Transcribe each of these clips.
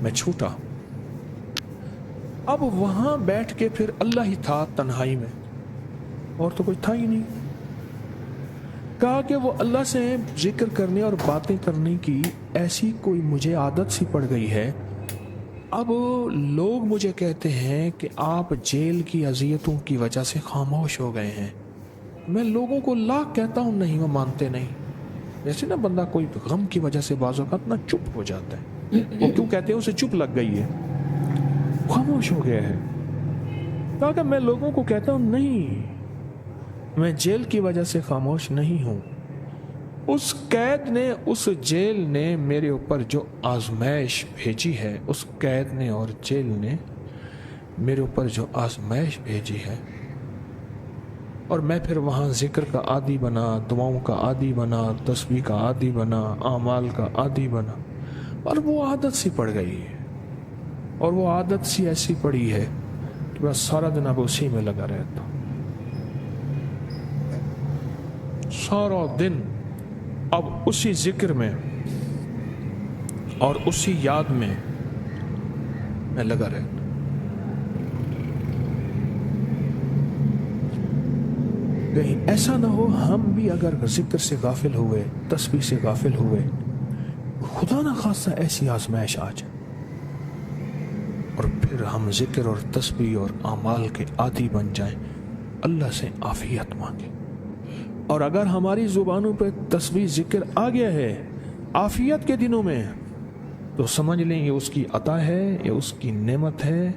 میں چھوٹا. اب وہاں بیٹھ کے پھر اللہ ہی تھا تنہائی میں, اور تو کوئی تھا ہی نہیں. کہا کہ وہ اللہ سے ذکر کرنے اور باتیں کرنے کی ایسی کوئی مجھے عادت سی پڑ گئی ہے. اب لوگ مجھے کہتے ہیں کہ آپ جیل کی اذیتوں کی وجہ سے خاموش ہو گئے ہیں. میں لوگوں کو لاکھ کہتا ہوں, نہیں, وہ مانتے نہیں. جیسے نا بندہ کوئی غم کی وجہ سے بعض اوقات نا چپ ہو جاتا ہے. وہ کیوں کہتے ہیں اسے چپ لگ گئی ہے, خاموش ہو گیا ہے. کہا کہ میں لوگوں کو کہتا ہوں نہیں, میں جیل کی وجہ سے خاموش نہیں ہوں. اس قید نے, اس جیل نے میرے اوپر جو آزمائش بھیجی ہے, اس قید نے اور جیل نے میرے اوپر جو آزمائش بھیجی ہے, اور میں پھر وہاں ذکر کا عادی بنا, دعاؤں کا عادی بنا, تسبیح کا عادی بنا, اعمال کا عادی بنا, اور وہ عادت سی پڑ گئی ہے. اور وہ عادت سی ایسی پڑی ہے کہ بس سارا دن اب اسی میں لگا رہتا ہوں. سارا دن اب اسی ذکر میں اور اسی یاد میں لگا رہتا. کہیں ایسا نہ ہو ہم بھی اگر ذکر سے غافل ہوئے, تسبیح سے غافل ہوئے, خدا نہ خواستہ ایسی آزمائش آ جائے, اور پھر ہم ذکر اور تسبیح اور اعمال کے عادی بن جائیں, اللہ سے عافیت مانگیں. اور اگر ہماری زبانوں پہ تسبیح ذکر آ گیا ہے عافیت کے دنوں میں, تو سمجھ لیں یہ اس کی عطا ہے, یہ اس کی نعمت ہے,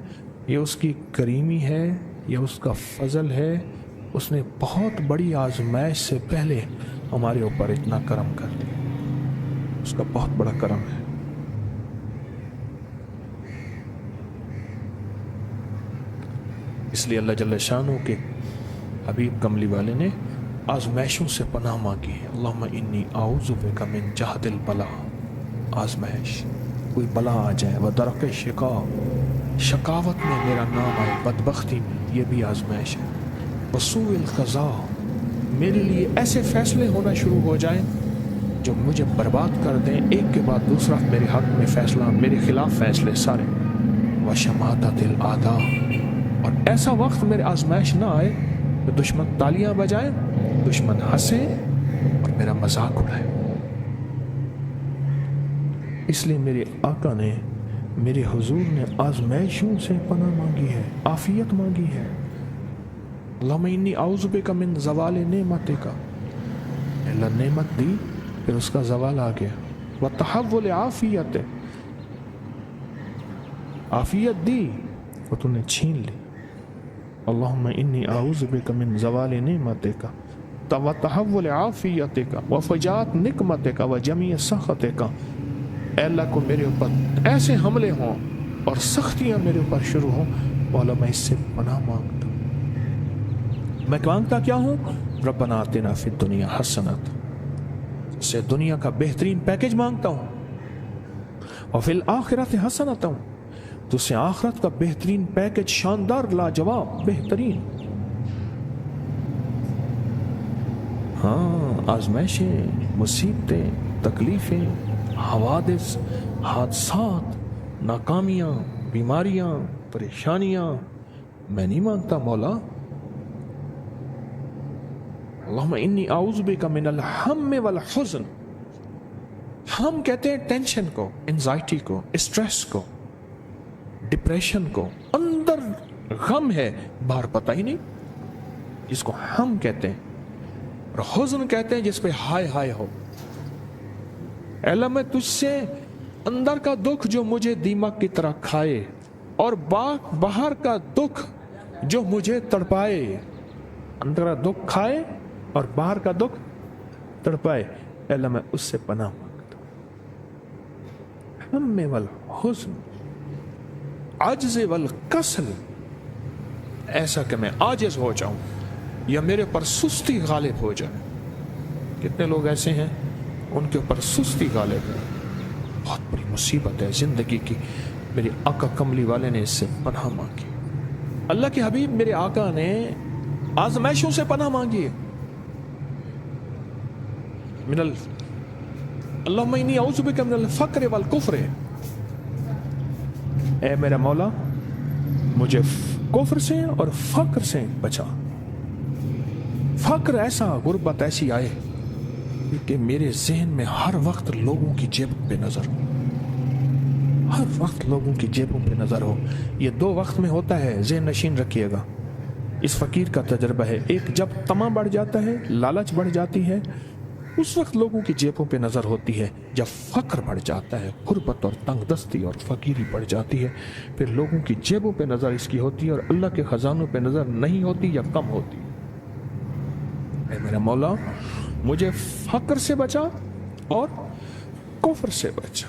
یہ اس کی کریمی ہے, یہ اس کا فضل ہے. اس نے بہت بڑی آزمائش سے پہلے ہمارے اوپر اتنا کرم کر دیا. اس کا بہت بڑا کرم ہے. اس لیے اللہ جل شانہ کے حبیب کملی والے نے آزمائشوں سے پناہ مانگی ہے. اللہم انی اعوذ بک من جہد البلاء, آزمائش, کوئی بلا آ جائے, ودرک شقاء, شقاوت میں میرا نام آئے, بدبختی میں, یہ بھی آزمائش ہے. وسوء القضاء, میرے لیے ایسے فیصلے ہونا شروع ہو جائیں جو مجھے برباد کر دیں, ایک کے بعد دوسرا میرے حق میں فیصلہ, میرے خلاف فیصلے سارے. وشماتت الاعداء, اور ایسا وقت میرے آزمائش نہ آئے کہ دشمن تالیاں بجائے, دشمن ہنسے اور میرا مذاق اڑائے. اس لیے میرے آقا نے, میرے حضور نے آزمائشوں سے پناہ مانگی ہے, عافیت مانگی ہے. اللہم انی اعوذ بک من زوال نعمتک, اللہ نعمت دی پھر اس کا زوال آ گیا. وتحول عافیت, عافیت دی وہ تو نے چھین لی. اللہم انی اعوذ بک من زوال نعمتک وتحول عافیتک وفجاءت نقمتک وجمیع سخطک. اے اللہ کو میرے اوپر ایسے حملے ہوں اور سختیاں میرے اوپر شروع ہوں, مولا میں اس سے پناہ مانگتا ہوں. میں مانگتا کیا ہوں؟ ربنا آتنا فی الدنیا حسنۃ, سے دنیا کا بہترین پیکج مانگتا ہوں. وفی الآخرۃ حسنۃ, تو سے آخرت کا بہترین پیکج, شاندار, لاجواب, بہترین. ہاں, آزمائشیں, مصیبتیں, تکلیفیں, حوادث, حادثات, ناکامیاں, بیماریاں, پریشانیاں, میں نہیں مانگتا مولا. اللہم انی اعوذ بک من الہم والحزن. ہم کہتے ہیں ٹینشن کو, انزائٹی کو, اسٹریس کو, ڈپریشن کو, اندر غم ہے باہر پتہ ہی نہیں, جس کو ہم کہتے ہیں. اور حزن کہتے ہیں جس پہ ہائے ہائے ہو. اے اللہ میں تجھ سے اندر کا دکھ جو مجھے دیمک کی طرح کھائے, اور باہر کا دکھ جو مجھے تڑپائے, اندر کا دکھ کھائے اور باہر کا دکھ تڑپائے, اے اللہ میں اس سے پناہ مانگتا ہوں. ہم والحزن, عجز والکسل, ایسا کہ میں عاجز ہو جاؤں یا میرے پر سستی غالب ہو جائے. کتنے لوگ ایسے ہیں ان کے اوپر سستی غالب ہے, بہت بڑی مصیبت ہے زندگی کی. میرے آقا کملی والے نے اس سے پناہ مانگی. اللہ کے حبیب میرے آقا نے آزمائشوں سے پناہ مانگی ہے. اللہم انی اعوذ بک من الفقر والکفر, اے میرا مولا مجھے کفر سے اور فقر سے بچا. فقر ایسا، غربت ایسی آئے کہ میرے ذہن میں ہر وقت لوگوں کی جیبوں پہ نظر ہو، ہر وقت لوگوں کی جیبوں پہ نظر ہو. یہ 2 وقت میں ہوتا ہے، ذہن نشین رکھیے گا. اس فقیر کا تجربہ ہے، ایک جب طمع بڑھ جاتا ہے، لالچ بڑھ جاتی ہے، اس وقت لوگوں کی جیبوں پہ نظر ہوتی ہے. جب فقر بڑھ جاتا ہے، غربت اور تنگ دستی اور فقیری بڑھ جاتی ہے، پھر لوگوں کی جیبوں پہ نظر اس کی ہوتی ہے اور اللہ کے خزانوں پہ نظر نہیں ہوتی یا کم ہوتی. اے میرا مولا مجھے فقر سے بچا اور کفر سے بچا،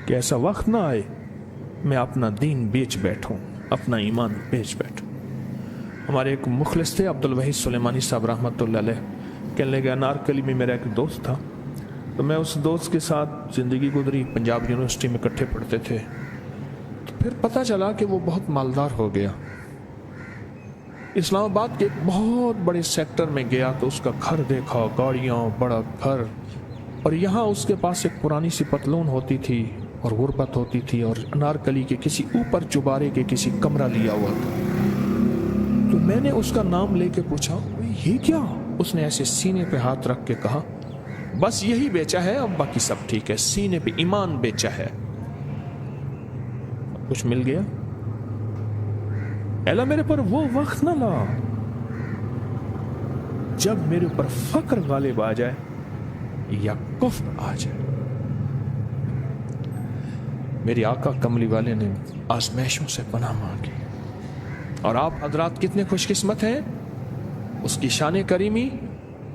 کہ ایسا وقت نہ آئے میں اپنا دین بیچ بیٹھوں، اپنا ایمان بیچ بیٹھوں. ہمارے ایک مخلص تھے عبد الوحید سلیمانی صاحب رحمۃ اللہ علیہ، کہنے لگے انارکلی میں میرا ایک دوست تھا، تو میں اس دوست کے ساتھ زندگی گزری، پنجاب یونیورسٹی میں اکٹھے پڑھتے تھے. تو پھر پتہ چلا کہ وہ بہت مالدار ہو گیا. اسلام آباد کے ایک بہت بڑے سیکٹر میں گیا تو اس کا گھر دیکھا، گاڑیاں، بڑا گھر، اور یہاں اس کے پاس ایک پرانی سی پتلون ہوتی تھی اور غربت ہوتی تھی، اور انارکلی کے کسی اوپر چبارے کے کسی کمرہ لیا ہوا تھا. تو میں نے اس کا نام لے کے پوچھا یہ کیا؟ اس نے ایسے سینے پہ ہاتھ رکھ کے کہا بس یہی بیچا ہے، اب باقی سب ٹھیک ہے، سینے پہ ایمان بیچا ہے. کچھ مل گیا؟ اللہ میرے پر وہ وقت نہ لا جب میرے اوپر فقر غالب آ جائے یا کفر آ جائے. میری آقا کملی والے نے آزمائشوں سے پناہ مانگی، اور آپ حضرات کتنے خوش قسمت ہیں، اس کی شان کریمی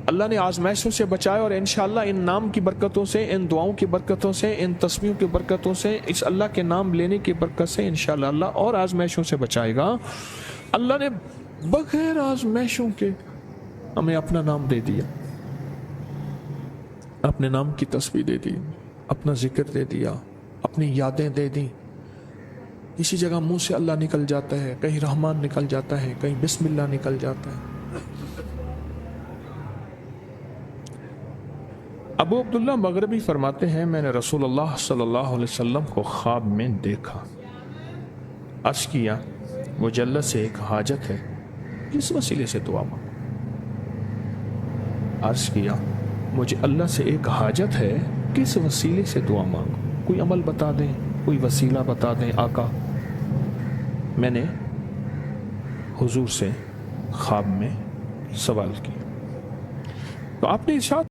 اللہ نے آزمائشوں سے بچایا، اور انشاءاللہ ان نام کی برکتوں سے، ان دعاؤں کی برکتوں سے، ان تسبیحوں کی برکتوں سے، اس اللہ کے نام لینے کی برکت سے انشاءاللہ اللہ اور آزمائشوں سے بچائے گا. اللہ نے بغیر آزمائشوں کے ہمیں اپنا نام دے دیا، اپنے نام کی تسبیح دے دی، اپنا ذکر دے دیا، اپنی یادیں دے دیں. کسی جگہ منہ سے اللہ نکل جاتا ہے، کہیں رحمان نکل جاتا ہے، کہیں بسم اللہ نکل جاتا ہے. ابو عبداللہ مغربی فرماتے ہیں میں نے رسول اللہ صلی اللہ علیہ وسلم کو خواب میں دیکھا، عرض کیا مجھے اللہ سے ایک حاجت ہے، کس وسیلے سے دعا مانگوں؟ عرض کیا مجھے اللہ سے ایک حاجت ہے، کس وسیلے سے دعا مانگوں؟ کوئی عمل بتا دیں، کوئی وسیلہ بتا دیں آقا. میں نے حضور سے خواب میں سوال کیا تو آپ نے ارشاد